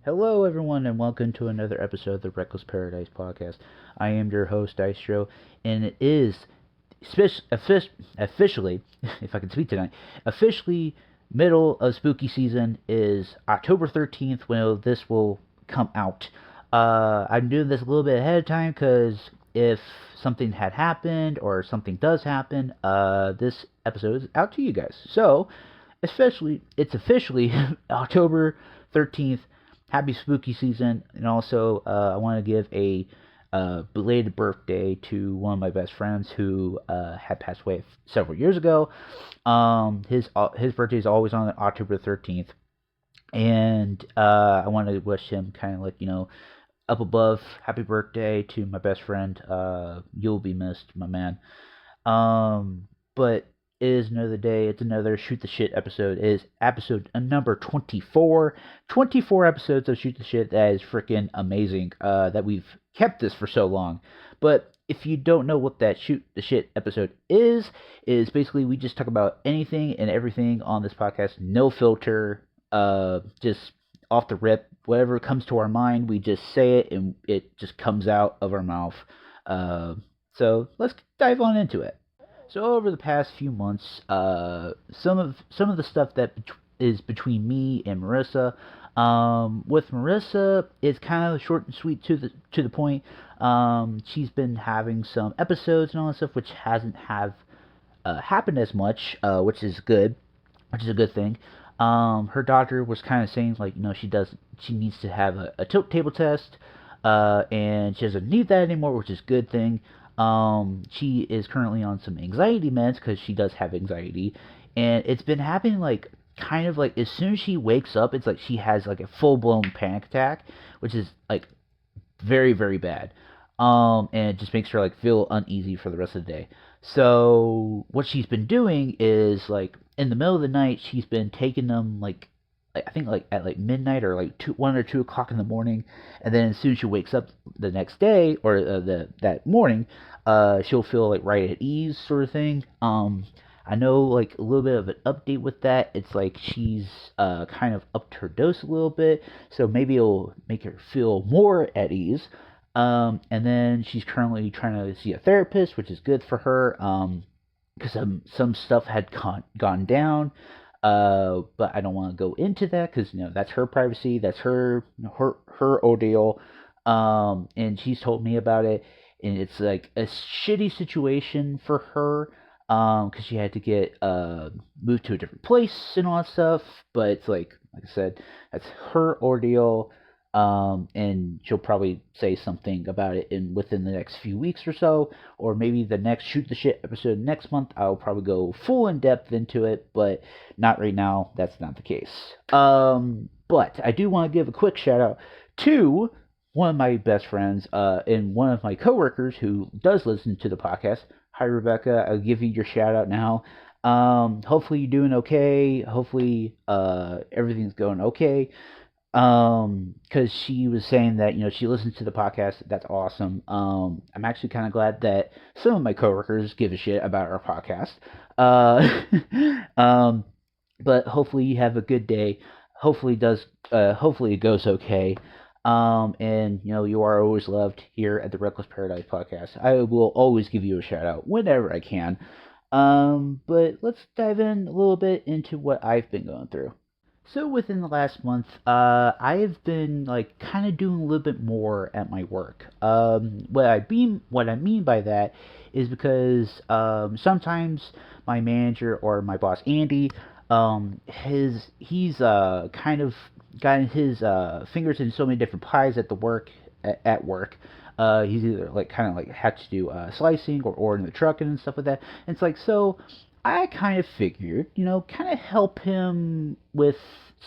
Hello, everyone, and welcome to another episode of the Reckless Paradise podcast. I am your host, Dystro, and it is officially, if I can speak tonight, officially middle of spooky season is October 13th when this will come out. I'm doing this a little bit ahead of time because if something had happened or something does happen, this episode is out to you guys. So, it's officially October 13th. Happy spooky season, and also I want to give a belated birthday to one of my best friends who had passed away several years ago. His birthday is always on October 13th, and I want to wish him kind of like up above, happy birthday to my best friend. You'll be missed, my man. But it is another day. It's another Shoot the Shit episode. It is episode number 24. 24 episodes of Shoot the Shit. That is freaking amazing that we've kept this for so long. But if you don't know what that Shoot the Shit episode is basically we just talk about anything and everything on this podcast. No filter. Just off the rip. Whatever comes to our mind, we just say it and it just comes out of our mouth. So let's dive on into it. So over the past few months, some of the stuff that is between me and Marissa. With Marissa, it's kind of short and sweet to the point. She's been having some episodes and all that stuff, which hasn't have happened as much, which is good, which is a good thing. Her doctor was kind of saying like she needs to have a tilt table test, and she doesn't need that anymore, which is a good thing. She is currently on some anxiety meds because she does have anxiety, and it's been happening like kind of like as soon as she wakes up, it's like she has like a full blown panic attack, which is like very very bad. And it just makes her like feel uneasy for the rest of the day. So what she's been doing is like in the middle of the night, she's been taking them like I think like at like midnight or like 1 or 2 o'clock in the morning, and then as soon as she wakes up the next day or that morning, she'll feel like right at ease sort of thing. I know like a little bit of an update with that. It's like she's kind of upped her dose a little bit, so maybe it'll make her feel more at ease. And then she's currently trying to see a therapist, which is good for her. Because some stuff had gone down. But I don't want to go into that because that's her privacy, that's her ordeal. And she's told me about it, and it's like a shitty situation for her. Because she had to get moved to a different place and all that stuff. But it's like I said, that's her ordeal. And she'll probably say something about it within the next few weeks or so, or maybe the next Shoot the Shit episode next month. I'll probably go full in depth into it, but not right now. That's not the case. But I do want to give a quick shout out to one of my best friends and one of my coworkers who does listen to the podcast. Hi, Rebecca. I'll give you your shout out now. Hopefully you're doing okay. Hopefully everything's going okay. Because she was saying that she listens to the podcast. That's awesome. I'm actually kind of glad that some of my coworkers give a shit about our podcast. Um, but hopefully you have a good day. Hopefully it does. Hopefully it goes okay. And you are always loved here at the Reckless Paradise podcast. I will always give you a shout out whenever I can. But let's dive in a little bit into what I've been going through. So within the last month, I've been like kind of doing a little bit more at my work. What I mean by that is because sometimes my manager or my boss Andy, he's kind of gotten his fingers in so many different pies at the work at work. He's either like kind of like had to do slicing or in the truck and stuff like that. And it's like so. I kind of figured, kind of help him with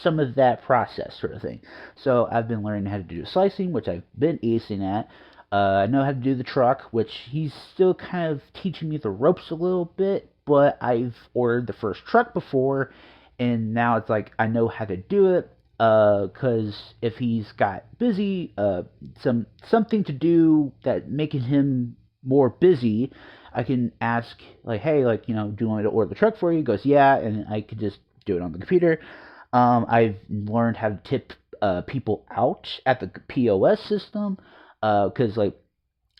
some of that process sort of thing. So I've been learning how to do slicing, which I've been acing at. I know how to do the truck, which he's still kind of teaching me the ropes a little bit, but I've ordered the first truck before, and now it's like I know how to do it. Because if he's got busy, something to do that making him more busy, I can ask like, hey, like do you want me to order the truck for you? He goes, yeah, and I could just do it on the computer. I've learned how to tip people out at the POS system, because like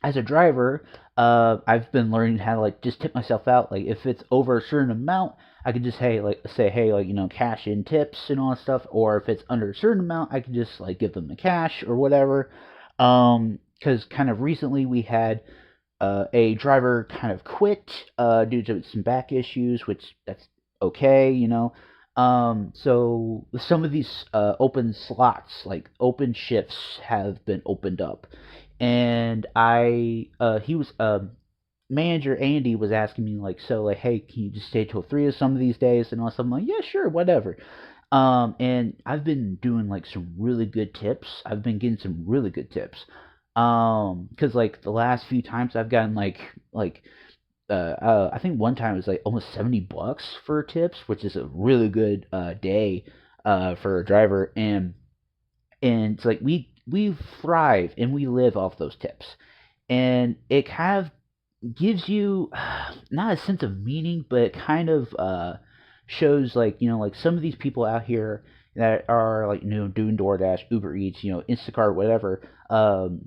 as a driver, I've been learning how to like just tip myself out. Like if it's over a certain amount, I could just say hey like cash in tips and all that stuff. Or if it's under a certain amount, I could just like give them the cash or whatever. Because kind of recently we had a driver kind of quit due to some back issues, which that's okay. So some of these open slots, like open shifts, have been opened up, and he was manager Andy was asking me like, so like, hey, can you just stay till 3 of some of these days? And all stuff. I'm like, yeah, sure, whatever. And I've been doing like some really good tips. I've been getting some really good tips. Because like the last few times I've gotten like I think one time it was like almost $70 for tips, which is a really good day for a driver. And it's like we thrive and we live off those tips, and it kind of gives you not a sense of meaning, but it kind of shows like like some of these people out here that are like doing DoorDash, Uber Eats, Instacart, whatever.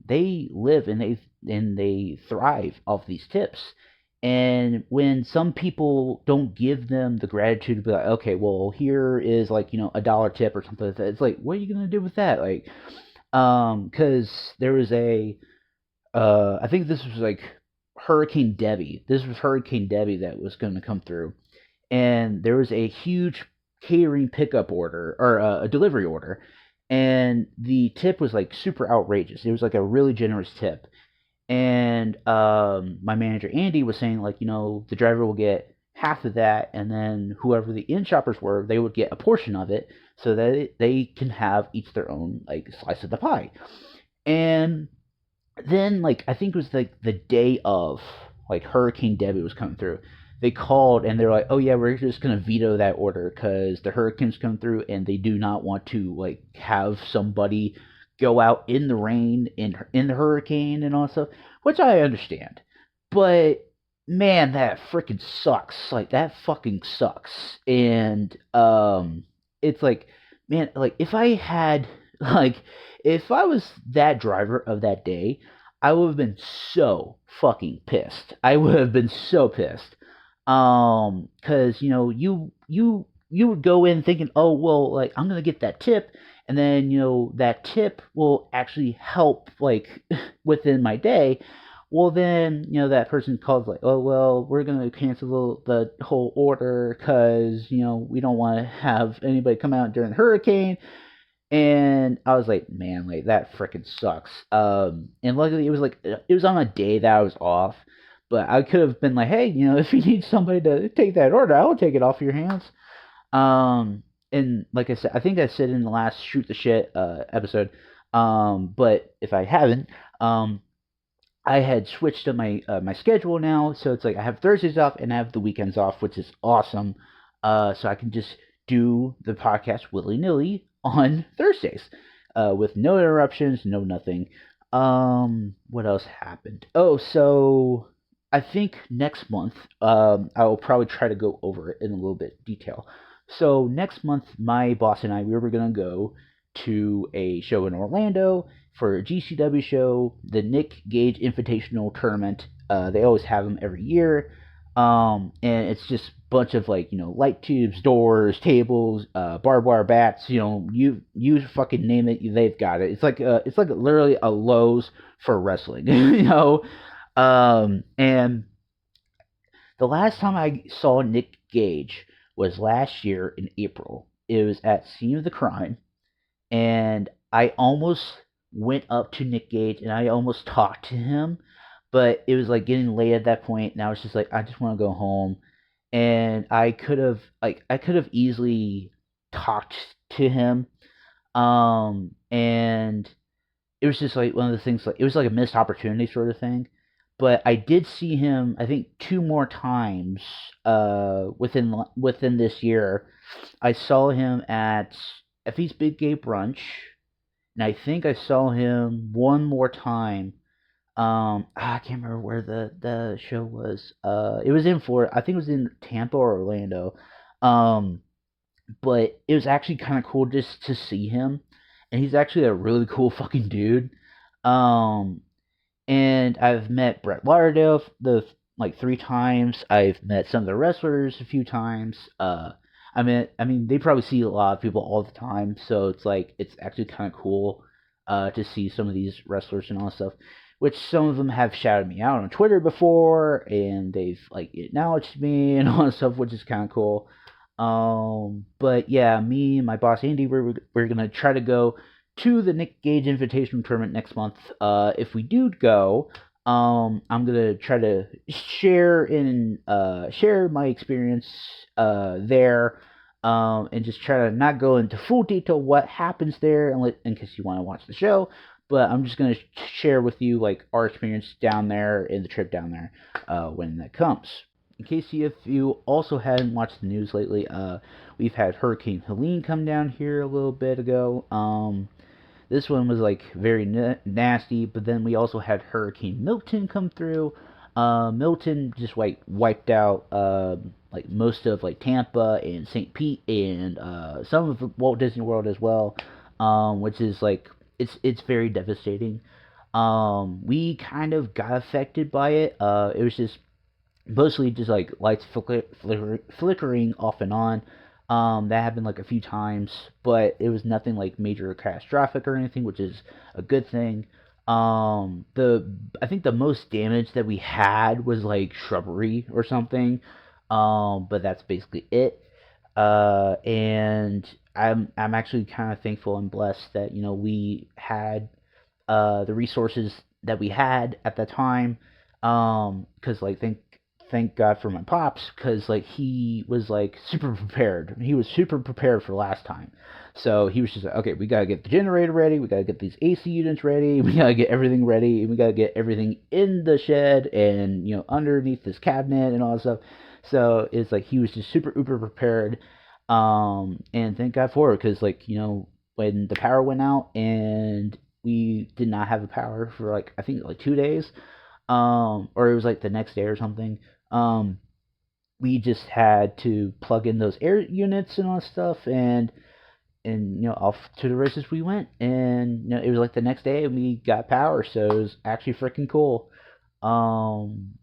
They live and they thrive off these tips. And when some people don't give them the gratitude to be like, okay, well, here is like $1 tip or something like that. It's like, what are you gonna do with that? Like, because there was I think this was like Hurricane Debbie. This was Hurricane Debbie that was going to come through, and there was a huge catering pickup order or a delivery order, and the tip was like super outrageous. It was like a really generous tip, and my manager Andy was saying like the driver will get half of that, and then whoever the in shoppers were, they would get a portion of it, so that they can have each their own like slice of the pie. And then like I think it was like the day of like Hurricane Debbie was coming through. They called and they're like, "Oh yeah, we're just gonna veto that order because the hurricane's come through and they do not want to like have somebody go out in the rain in the hurricane and all that stuff," which I understand. But man, that freaking sucks. Like that fucking sucks. And it's like, man, like if I had like if I was that driver of that day, I would have been so fucking pissed. I would have been so pissed. Cause you would go in thinking, oh well, like I'm gonna get that tip, and then that tip will actually help like within my day. Well, then that person calls like, oh well, we're gonna cancel the whole order because we don't want to have anybody come out during the hurricane. And I was like, man, like that freaking sucks. And luckily it was on a day that I was off, but I could have been like, hey, if you need somebody to take that order, I will take it off your hands. And like I said, I think I said in the last shoot the shit episode. But if I haven't, I had switched to my schedule now, so it's like I have Thursdays off and I have the weekends off, which is awesome. So I can just do the podcast willy nilly on Thursdays, with no interruptions, no nothing. What else happened? Oh, so I think next month, I will probably try to go over it in a little bit detail. So next month, my boss and I, we were gonna go to a show in Orlando for a GCW show, the Nick Gage Invitational Tournament. They always have them every year. And it's just a bunch of like light tubes, doors, tables, barbed wire bats. You fucking name it, they've got it. It's like literally a Lowe's for wrestling. And the last time I saw Nick Gage was last year in April. It was at Scene of the Crime, and I almost went up to Nick Gage and I almost talked to him, but it was like getting late at that point, and I was just like, I just want to go home. And I could have easily talked to him, and it was just like one of the things, like it was like a missed opportunity sort of thing. But I did see him, I think, two more times within this year. I saw him at Effie's Big Gay Brunch, and I think I saw him one more time. I can't remember where the show was. It was in Florida. I think it was in Tampa or Orlando. But it was actually kind of cool just to see him. and he's actually a really cool fucking dude. Um, and I've met Brett Lauderdale the like 3 times. I've met some of the wrestlers a few times. I mean, they probably see a lot of people all the time, so it's like it's actually kind of cool to see some of these wrestlers and all that stuff. Which some of them have shouted me out on Twitter before, and they've like acknowledged me and all that stuff, which is kind of cool. But yeah, me and my boss Andy, we're gonna try to go to the Nick Gage Invitational Tournament next month. If we do go, I'm gonna try to share my experience there, and just try to not go into full detail what happens there, in case you want to watch the show. But I'm just gonna share with you like our experience down there and the trip down there when that comes. In case if you also hadn't watched the news lately, we've had Hurricane Helene come down here a little bit ago. This one was like very nasty, but then we also had Hurricane Milton come through. Milton just like wiped out like most of like Tampa and St. Pete and some of Walt Disney World as well, which is like it's very devastating. We kind of got affected by it. It was just mostly just like lights flickering off and on. That happened like a few times, but it was nothing like major catastrophic or anything, which is a good thing. The I think the most damage that we had was like shrubbery or something. But that's basically it. And I'm actually kind of thankful and blessed that we had the resources that we had at the time. Because like thank God for my pops, because like he was like super prepared. He was super prepared for last time. So he was just like, okay, we gotta get the generator ready, we gotta get these AC units ready, we gotta get everything ready, and we gotta get everything in the shed and underneath this cabinet and all that stuff. So it's like he was just super uber prepared. And thank God for it, because like when the power went out and we did not have the power for like I think like 2 days, or it was like the next day or something. Um, we just had to plug in those air units and all that stuff, and off to the races we went. And it was like the next day and we got power, so it was actually freaking cool. Um,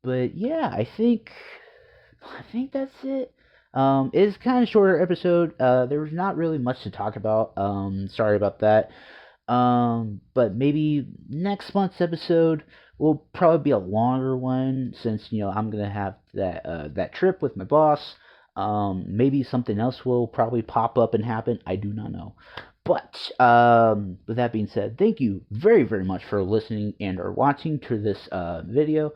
but yeah, I think that's it. It's kind of shorter episode. There was not really much to talk about. Sorry about that. But maybe next month's episode will probably be a longer one, since I'm gonna have that trip with my boss. Maybe something else will probably pop up and happen. I do not know. But with that being said, thank you very very much for listening and or watching to this video.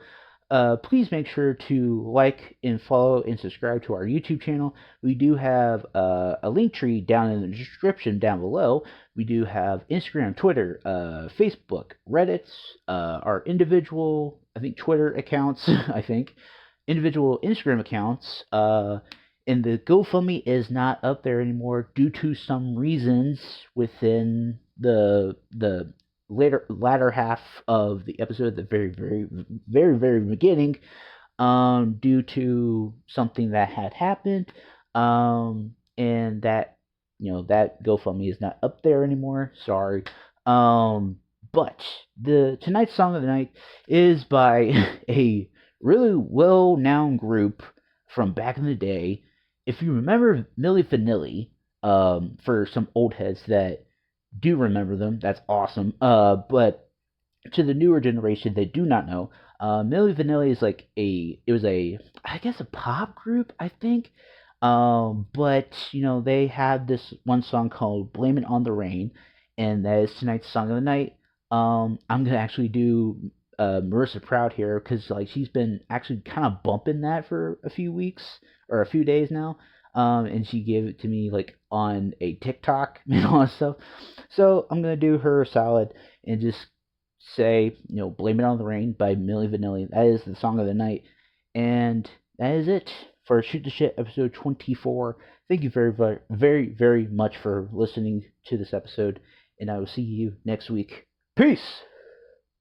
Please make sure to like and follow and subscribe to our YouTube channel. We do have a link tree down in the description down below. We do have Instagram, Twitter, Facebook, Reddit, our individual, I think, Twitter accounts, I think, individual Instagram accounts. And the GoFundMe is not up there anymore due to some reasons within the latter half of the episode, the very very very very beginning, due to something that had happened, and that that GoFundMe is not up there anymore. Sorry. But the tonight's song of the night is by a really well known group from back in the day. If you remember Milli Vanilli, for some old heads that do remember them, that's awesome. But to the newer generation that do not know, Milli Vanilli is like it was I guess a pop group, I think. But they had this one song called "Blame It on the Rain," and that is tonight's song of the night. I'm gonna actually do Marissa Proud here, because like she's been actually kind of bumping that for a few weeks or a few days now. And she gave it to me like on a TikTok and all that stuff. So I'm gonna do her a solid and just say, "Blame It on the Rain" by Milli Vanilli. That is the song of the night, and that is it for Shoot the Shit episode 24. Thank you very, very, very, very much for listening to this episode, and I will see you next week. Peace.